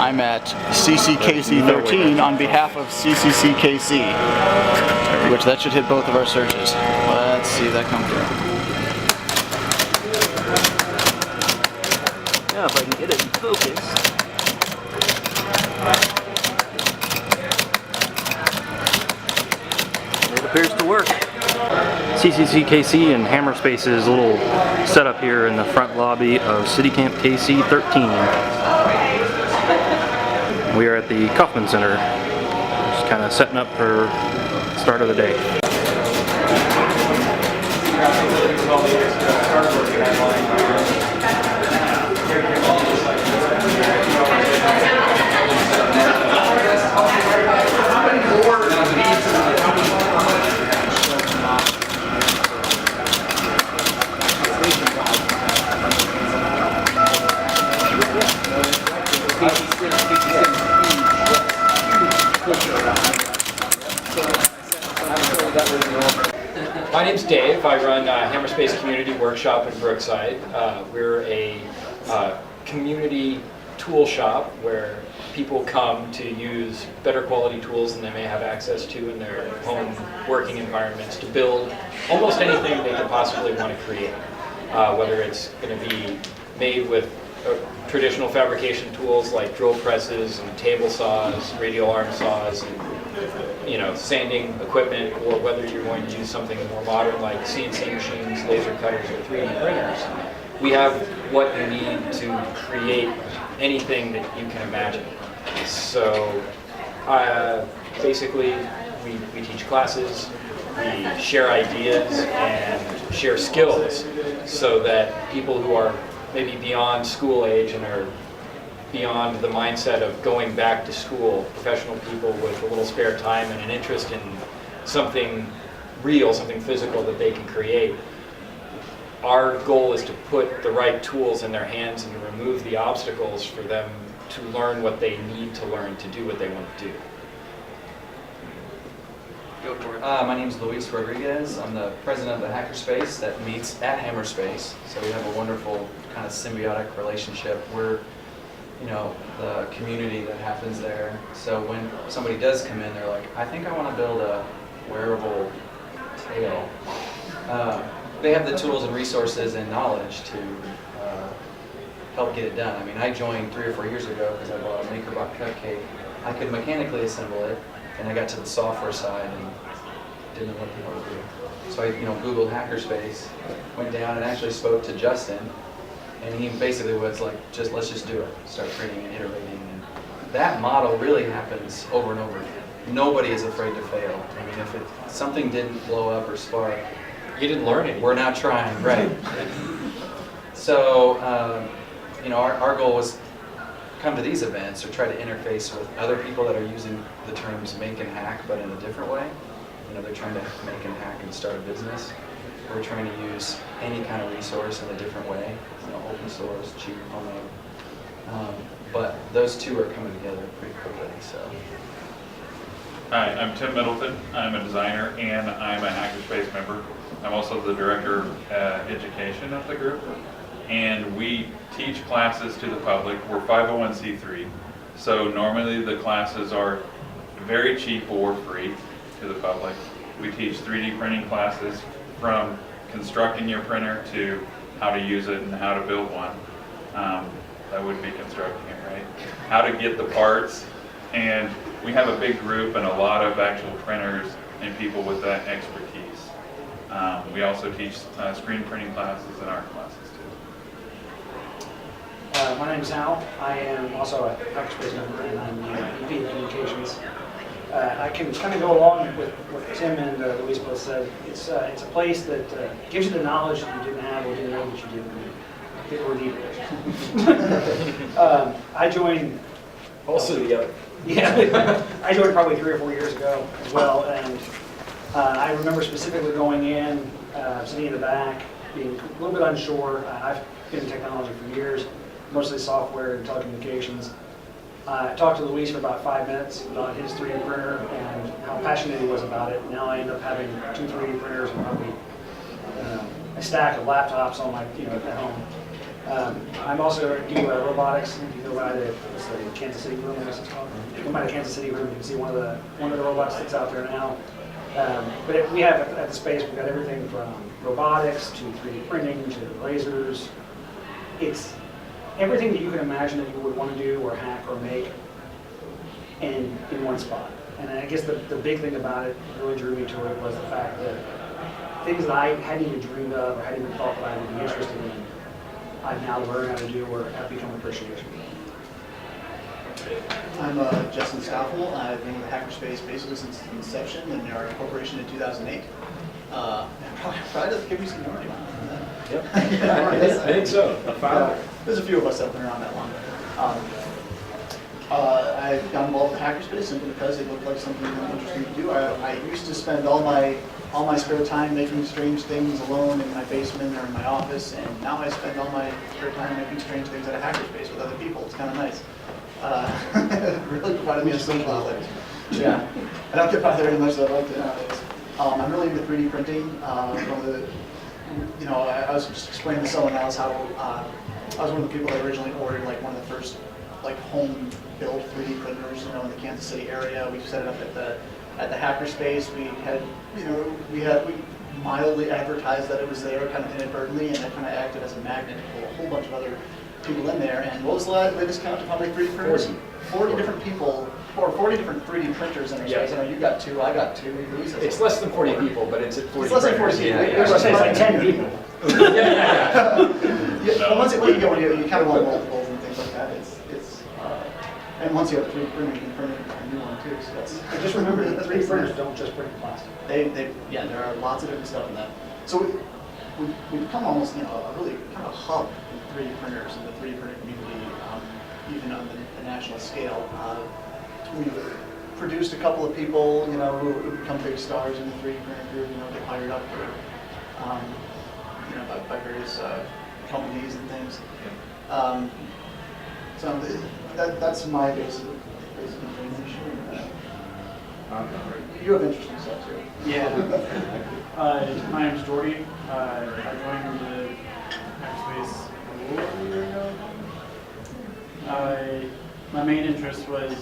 I'm at CCKC 13 on behalf of CCCKC, which that should hit both of our searches. Let's see if that comes through. Yeah, if I can get it in focus. It appears to work. CCCKC and Hammerspace's little setup here in the front lobby of CityCampKC 13. We are at the Kaufman Center, just kind of setting up for the start of the day. My name's Dave. I run Hammerspace Community Workshop in Brookside. We're a community tool shop where people come to use better quality tools than they may have access to in their home working environments to build almost anything they could possibly want to create. Whether it's going to be made with traditional fabrication tools like drill presses and table saws, radial arm saws, and sanding equipment, or whether you're going to use something more modern like CNC machines, laser cutters, or 3D printers. We have what you need to create anything that you can imagine. So basically, we teach classes, we share ideas and share skills so that people who are maybe beyond school age and are beyond the mindset of going back to school, professional people with a little spare time and an interest in something real, something physical that they can create. Our goal is to put the right tools in their hands and to remove the obstacles for them to learn what they need to learn to do what they want to do. Go for it. My name is Luis Rodriguez. I'm the president of the Hackerspace that meets at Hammerspace. So we have a wonderful kind of symbiotic relationship. We're the community that happens there. So when somebody does come in, they're like, I think I want to build a wearable tail. They have the tools and resources and knowledge to help get it done. I mean, I joined 3 or 4 years ago because I bought a MakerBot cupcake. I could mechanically assemble it, and I got to the software side and didn't know what the hell to do. So I Googled Hackerspace, went down and actually spoke to Justin. And he basically was like, let's just do it. Start printing and iterating. And that model really happens over and over again. Nobody is afraid to fail. I mean, if something didn't blow up or spark, You didn't learn it. We're not trying, right? So, our goal was come to these events or try to interface with other people that are using the terms make and hack, but in a different way. They're trying to make and hack and start a business. We're trying to use any kind of resource in a different way, open source, cheap, homemade. But those two are coming together pretty quickly. So. Hi, I'm Tim Middleton. I'm a designer and I'm a Hackerspace member. I'm also the director of education of the group. And we teach classes to the public. We're 501c3. So normally the classes are very cheap or free to the public. We teach 3D printing classes from constructing your printer to how to use it and how to build one. That would be constructing it, right? How to get the parts. And we have a big group and a lot of actual printers and people with that expertise. We also teach screen printing classes and art classes too. My name is Hal. I am also a Hackerspace member and I'm the VP of Communications. I can kind of go along with what Tim and Luis both said. It's a place that gives you the knowledge that you didn't have or didn't know that you didn't or needed. I joined. Also the other. Yeah, I joined probably 3 or 4 years ago as well, and I remember specifically going in, sitting in the back, being a little bit unsure. I've been in technology for years, mostly software and telecommunications. I talked to Luis for about 5 minutes about his 3D printer and how passionate he was about it. Now I end up having 2 3D printers and probably a stack of laptops on my, at home. I'm also do robotics. If you go by the Kansas City room, I guess it's called. If you go by the Kansas City room, you can see one of the robots that's out there now. But we have at the space, we've got everything from robotics to 3D printing to lasers. It's everything that you can imagine that you would want to do or hack or make in one spot. And I guess the big thing about it that really drew me to it was the fact that things that I hadn't even dreamed of or hadn't even thought that I would be interested in, I've now learned how to do or have become appreciation. I'm Justin Stoffel. I've been with Hackerspace basically since inception and our incorporation in 2008. And probably doesn't give me seniority on that. Yep. I think so. There's a few of us that have been around that long. I got involved with Hackerspace simply because it looked like something really interesting to do. I used to spend all my spare time making strange things alone in my basement or in my office, and now I spend all my spare time making strange things at a hackerspace with other people. It's kind of nice. It really provided me a social outlet. Yeah, I don't get by there very much as I'd like to nowadays. I'm really into 3D printing. One of the, I was just explaining to someone else how I was one of the people that originally ordered like one of the first like home built 3D printers, in the Kansas City area. We set it up at the hackerspace. We had, we mildly advertised that it was there kind of inadvertently, and that kind of acted as a magnet to pull a whole bunch of other people in there. And what was the latest count of how many 3D printers? 40 different people, or 40 different 3D printers in our space. I know you got 2, I got 2. It's less than 40 people, but it's at 40 It's less than 40 printers. people. Yeah. It's like 10 people. Well, once you get one, you kind of want multiples and things like that. And once you have 3D printing, you can print a new one too. So that's. I just remember that 3D printers don't just print plastic. Yeah, there are lots of different stuff in that. So we've become almost, a really kind of hub in 3D printers and the 3D printer community, even on the national scale. We've produced a couple of people, who become big stars in the 3D printer group. Get hired up for, by various companies and things. So that's my basic information. You have interesting stuff too. Yeah. My name's Jordy. I joined the Hackerspace a little year ago. My main interest was,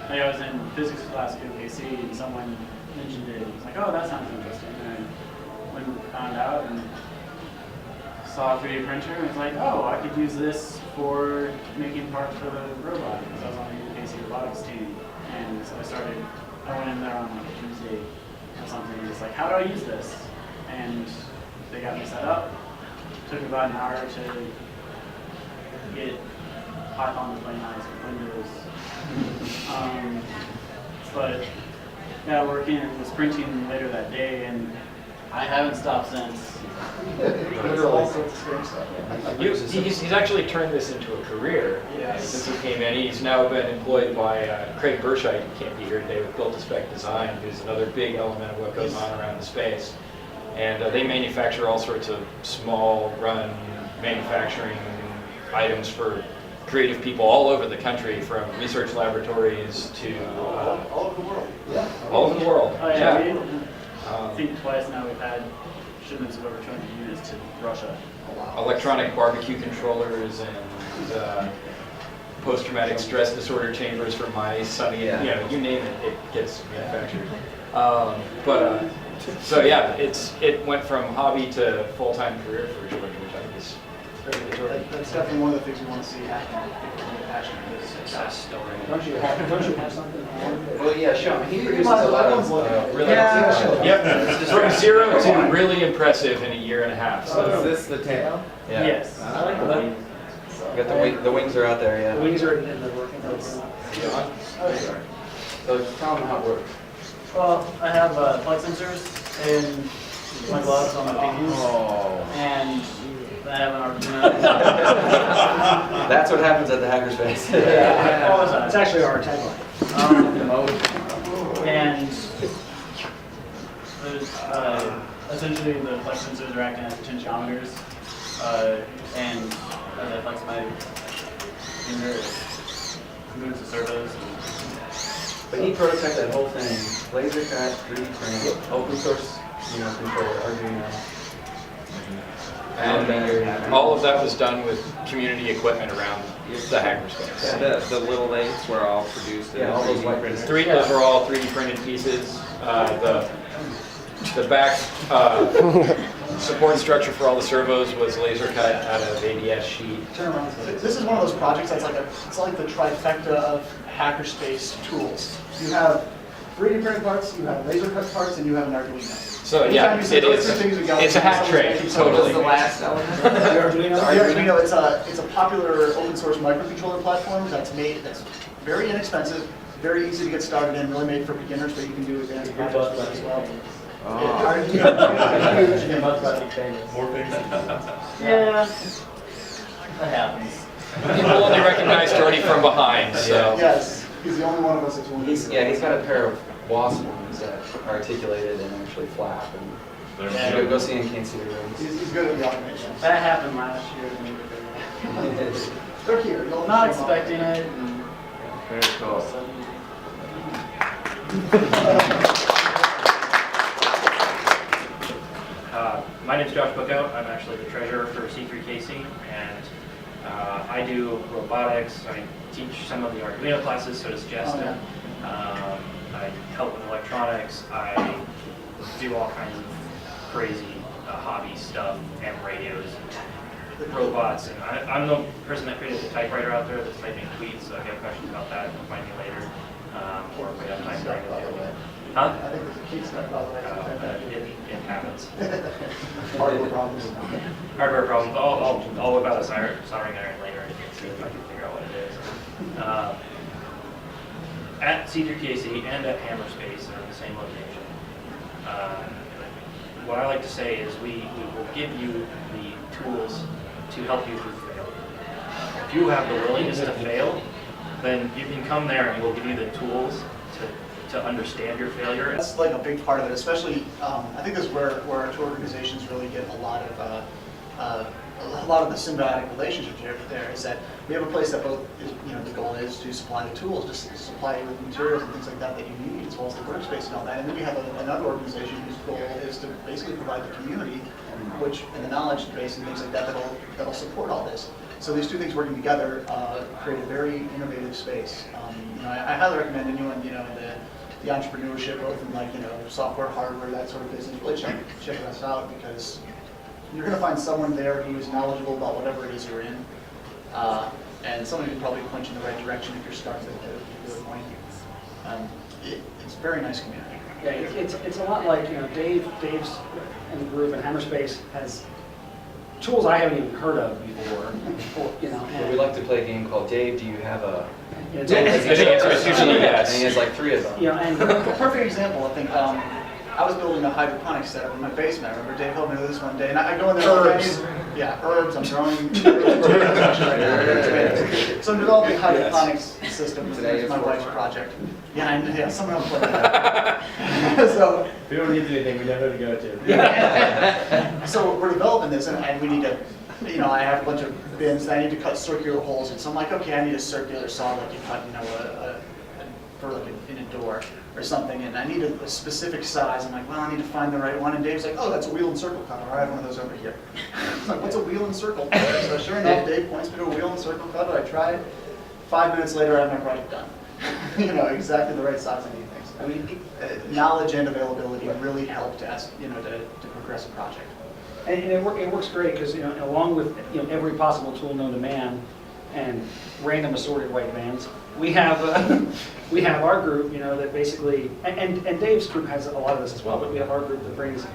I was in physics class at UKC, and someone mentioned it. It's like, oh, that sounds interesting. And I went and found out and saw a 3D printer, and was like, oh, I could use this for making parts for the robot, because I was on the UKC robotics team. And so I went in there on like Tuesday or something, and just like, how do I use this? And they got me set up. Took about an hour to get Python to play nice with Windows. But got working and was printing later that day, and I haven't stopped since. All sorts of strange stuff. He's actually turned this into a career. Yes. Since he came in, he's now been employed by Craig Burscheit, who can't be here today, with Built to Spec Design, who's another big element of what goes on around the space. And they manufacture all sorts of small run manufacturing items for creative people all over the country, from research laboratories to all over the world. Yeah. all over the world. Oh yeah, I think twice now we've had shipments of over 200 units to Russia. Electronic barbecue controllers and post-traumatic stress disorder chambers for mice. I mean, you name it, it gets manufactured. So yeah, it went from hobby to full-time career for Jordan, which I think is very good. That's definitely one of the things we want to see happen. People get passionate about this success story. Don't you have something? Well, yeah, sure. He produces might- a lot everyone's of looking. really Yep, from 0 to really impressive in a year and a half. So. Is this the tail? Yeah. Yes. I like the wing. You got the wings are out there, The yeah. wings are in the working place. So tell them how it works. Well, I have flight sensors in my gloves on my fingers, and I have an Arduino. That's what happens at the hackerspace. It's actually our tagline. And essentially the flex sensors are acting as potentiometers, and as I flex my finger, it moves the servos. But he prototyped that whole thing, laser cut, 3D print, open source, controller, Arduino. And all of that was done with community equipment around the hackerspace. The little links were all produced in all those 3D white printers. Those are all 3D printed pieces. The back support structure for all the servos was laser cut out of ABS sheet. This is one of those projects that's it's like the trifecta of hackerspace tools. You have 3D printed parts, you have laser cut parts, and you have an Arduino. So yeah, Anytime you say it those is. three things together, It's a hack someone's tray, making something. totally. The last element. The Arduino? The Arduino, it's a popular open source microcontroller platform that's very inexpensive, very easy to get started in, really made for beginners, but you can do advanced projects with it as well. Yeah, that happens. People only recognize Jordy from behind, so. Yes, he's the only one of us that's willing to do He's got a pair of wasp ones that are articulated and actually flap. And There we go see in Kansas City rooms. He's good at the automation. That happened last year to me. They're here. You'll Not show 'em off. expecting it. And Very cool. My name's Josh Bookout. I'm actually the treasurer for CCCKC, and I do robotics. I teach some of the Arduino classes, so does Jessica. I help with electronics. I do all kinds of crazy hobby stuff and radios and robots. And I'm the person that created the typewriter out there that's typing tweets, so if you have questions about that, you'll find me later. Or if we have time during the day. Huh? I think there's a key step, by the way. It happens. Hardware problems. Hardware problems. I'll whip out a soldering iron later and see if I can figure out what it is. At CityCampKC and at Hammerspace, they're in the same location. What I like to say is we will give you the tools to help you through failure. If you have the willingness to fail, then you can come there and we'll give you the tools to understand your failure. That's like a big part of it, especially, I think this is where our two organizations really get a lot of the symbiotic relationships there, is that we have a place that both is, the goal is to supply the tools, just supply you with materials and things like that that you need, as well as the workspace and all that. And then we have another organization whose goal is to basically provide the community, and the knowledge base and things like that that'll support all this. So these two things working together create a very innovative space. I highly recommend anyone, the entrepreneurship, both in software, hardware, that sort of business, really check us out, because you're going to find someone there who is knowledgeable about whatever it is you're in, and someone who can probably point you in the right direction if you're stuck at a good point. It's a very nice community. Yeah, it's a lot like, Dave's and the group and Hammerspace has tools I haven't even heard of before, But we like to play a game called Dave, do you have a... and The answer is usually yes. And he has like 3 of them. and A perfect example, I think, I was building a hydroponics setup in my basement. I remember Dave helped me with this one day, and I go in there. Herbs. Herbs. I'm growing. So I'm developing a hydroponics system. It's my wife's project. Yeah, someone else put that. So if we don't need anything, we know who to go to. So we're developing this, and we need to. I have a bunch of bins that I need to cut circular holes in. So I'm like, okay, I need a circular saw like you cut, for like in a door or something, and I need a specific size. I'm like, well, I need to find the right one. And Dave's like, oh, that's a wheel and circle cutter. I have one of those over here. I'm like, what's a wheel and circle cutter? So sure enough, Dave points me to a wheel and circle cutter. I try it. 5 minutes later, I have my project done. Exactly the right size I need things. I mean, knowledge and availability really help to progress a project. And it works great because, along with, every possible tool known to man and random assorted white vans, we have our group, that basically, and Dave's group has a lot of this as well, but we have our group that brings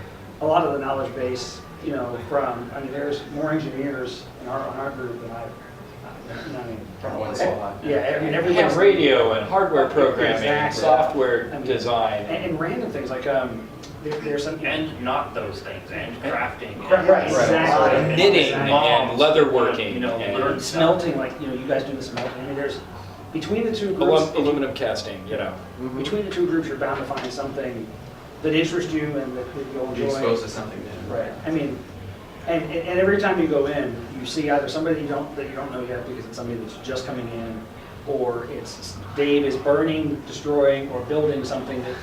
a lot of the knowledge base, there's more engineers on our group than Everyone's so hot. everyone's And radio and hardware programming, Exactly. software design. and random things like there's some And not those things, and crafting. Right, exactly. Knitting Moms, and leatherworking. learn and smelting, like you guys do the smelting. There's between the two groups. aluminum casting, Between the two groups, you're bound to find something that interests you and that you'll Be enjoy. exposed to something new. Right. And every time you go in, you see either somebody that you don't know yet because it's somebody that's just coming in, or it's Dave is burning, destroying, or building something that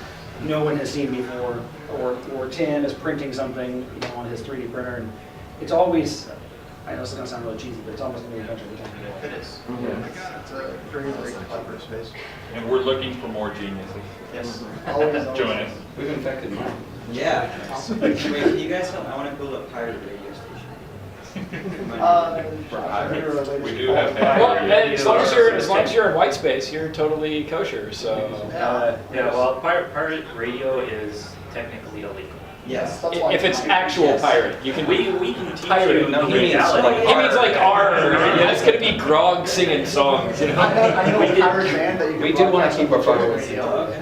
no one has seen before, or Tim is printing something on his 3D printer, it's always, I know it's gonna sound really cheesy, but it's almost a new adventure every time you do it. It is. It's a very, very collaborative space. And we're looking for more geniuses. Yes. Always, always. Join us. We've infected mine. Yeah. Wait, can you guys help? I want to build a pirate radio station. We do have Well, that. and as long as you're in white space, you're totally kosher. So Yeah, well, pirate radio is technically illegal. Yes. That's why- if it's actual pirate, you can. We can teach Pirate, you no, the he means reality. like- He means like yeah, it's gonna be Grog singing songs, you know. I know We a did- pirate band that you can we do wanna broadcast keep our on the privacy. radio.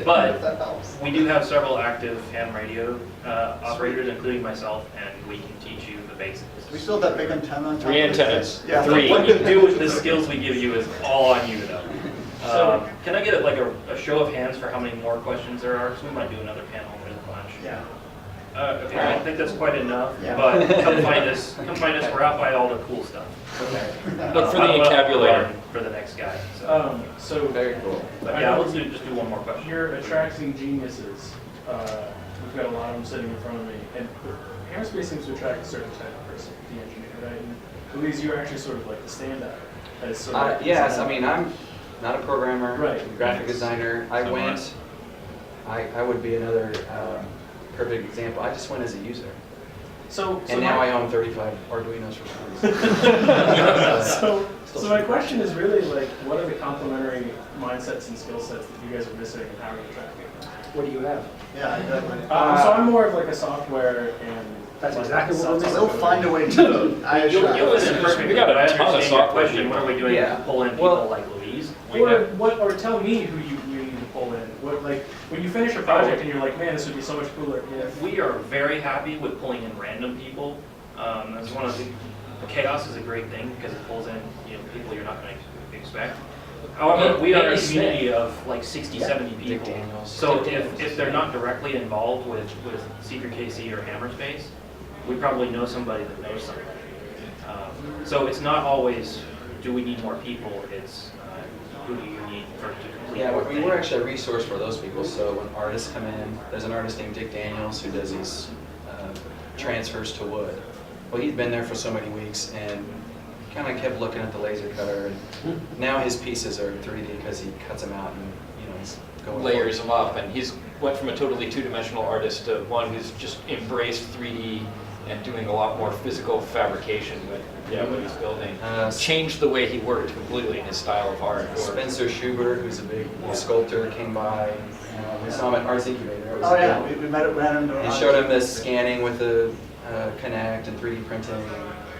But That helps. we do have several active ham radio operators, including myself, and we can teach you the basics. We still have that big antenna on top. 3 of it? antennas. Yeah. 3. What you do with the skills we give you is all on you, though. Can I get like a show of hands for how many more questions there are? Because we might do another panel with lunch. Yeah. Okay, I think that's quite enough, Yeah. but come find us, we're out by all the cool stuff. Look for the I'm gonna encabulator. run For the next guy, so. So Very cool. But yeah, let's just do one more question. you're attracting geniuses. We've got a lot of them sitting in front of me, and Hammerspace seems to attract a certain type of person, the engineer, right? And Louise, you're actually sort of like the standout. As sort of like Yes, design. I mean, I'm not a programmer, Right. graphic designer. I I'm went, I would be another perfect example. I just went as a user. So And now I own 35 Arduinos for free. So my question is really like, what are the complementary mindsets and skill sets that you guys are missing, and how are you attracting them? What do you have? Yeah, exactly. So I'm more of like a software and. That's exactly what we're missing. They'll find a way to do it. I assure You'll you. listen perfectly, We got a but I ton of understand your software question, what are we doing Yeah. to pull in people Well- like Louise? Or tell me who you need to pull in. What, like, when you finish a project and you're like, man, this would be so much cooler if. We are very happy with pulling in random people. That's one of the, chaos is a great thing because it pulls in, people you're not going to expect. However, we are a community of like 60, 70 Dick people. Daniels. So if they're not directly involved with CityCampKC or Hammerspace, we probably know somebody that knows somebody. So it's not always, do we need more people? It's who do you need to complete Yeah, your I mean, thing. we're actually a resource for those people. So when artists come in, there's an artist named Dick Daniels who does these transfers to wood. Well, he'd been there for so many weeks and kind of kept looking at the laser cutter. And now his pieces are 3D because he cuts them out and he's going Layers them up, and he's went from a totally two-dimensional artist to one who's just embraced 3D and doing a lot more physical fabrication with what he's building. Changed the way he worked completely in his style of art. Spencer Schubert, who's a big sculptor, came by. We saw him at Arts Incubator. It was Oh yeah, good. we met at random. And showed him this scanning with the Connect and 3D printing.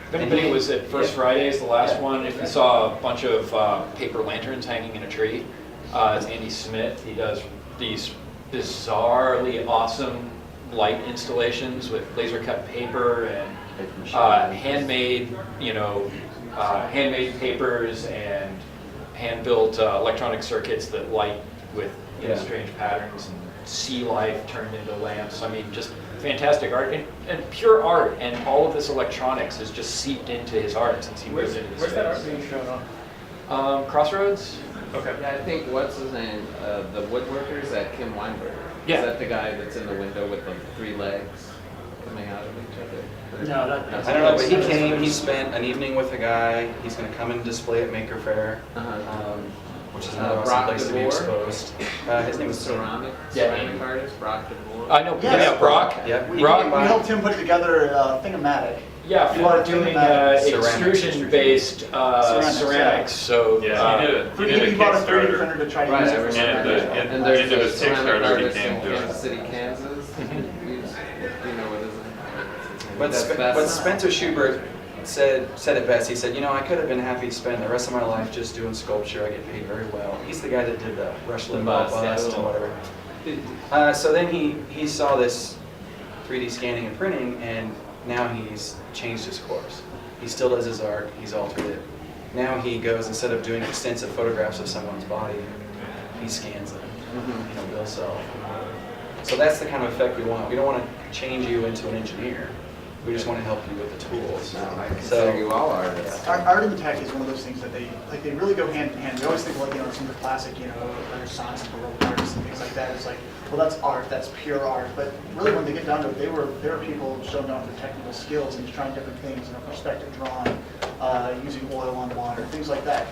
If anybody was at First Fridays, the last one, if you saw a bunch of paper lanterns hanging in a tree, it's Andy Smith. He does these bizarrely awesome light installations with laser cut paper and handmade, handmade papers and hand-built electronic circuits that light with strange patterns and sea life turned into lamps. I mean, just fantastic art and pure art, and all of this electronics has just seeped into his art since he moved into this Where's that art space. being shown on? Crossroads? Okay. Yeah, I think what's his name? The woodworkers at Kim Weinberg. Yeah. Is that the guy that's in the window with the 3 legs coming out of each other? No, that's. I don't know, but he came, he spent an evening with a guy. He's going to come and display at Maker Faire, which is another awesome Brock place to be DeVore? exposed. His name was Ceramic Yeah. artist, Brock DeVore. I know, Yes. yeah, Brock. Yeah, We Brock, helped him put together a Thingomatic. yeah, for doing extrusion-based Ceramics, ceramics, so. Yeah, he did it. He did He a bought a 3D Kickstarter. printer to try to Right, use it I for remember ceramics. that. And And there's the the ceramic Kickstarter artist became in to it. Kansas City, Kansas. You know what his name is? But, but Spencer Schubert said it best. He said, I could have been happy to spend the rest of my life just doing sculpture. I get paid very well. He's the guy that did the Rush Limbaugh bust, yeah, bust the and whatever. So then he saw this 3D scanning and printing, and now he's changed his course. He still does his art. He's altered it. Now he goes, instead of doing extensive photographs of someone's body, he scans them. Bill self. So that's the kind of effect we want. We don't want to change you into an engineer. We just want to help you with the tools. No, I consider you all artists. Art and tech is one of those things that they really go hand in hand. We always think like, some of the classic, Renaissance and Baroque artists and things like that. It's like, well, that's art, that's pure art. But really, when they get down to it, they were people showing off their technical skills and trying different things, perspective drawing, using oil on water, things like that.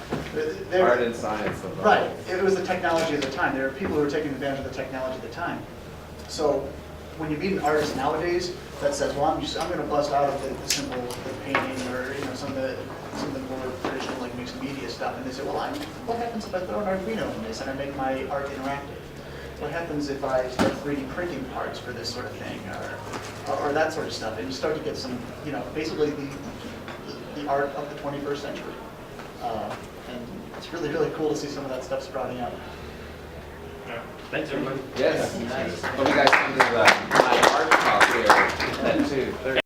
Art and science of the Right. It was the technology of the time. There were people who were taking advantage of the technology at the time. So when you meet an artist nowadays that says, well, I'm going to bust out of the simple painting or some of the more traditional like mixed media stuff, and they say, well, what happens if I throw an Arduino in this and I make my art interactive? What happens if I start 3D printing parts for this sort of thing, or that sort of stuff? And you start to get some, basically the art of the 21st century. And it's really, really cool to see some of that stuff sprouting up. Thanks, everyone. Yes. Hope you guys come to the art talk here at 2:30.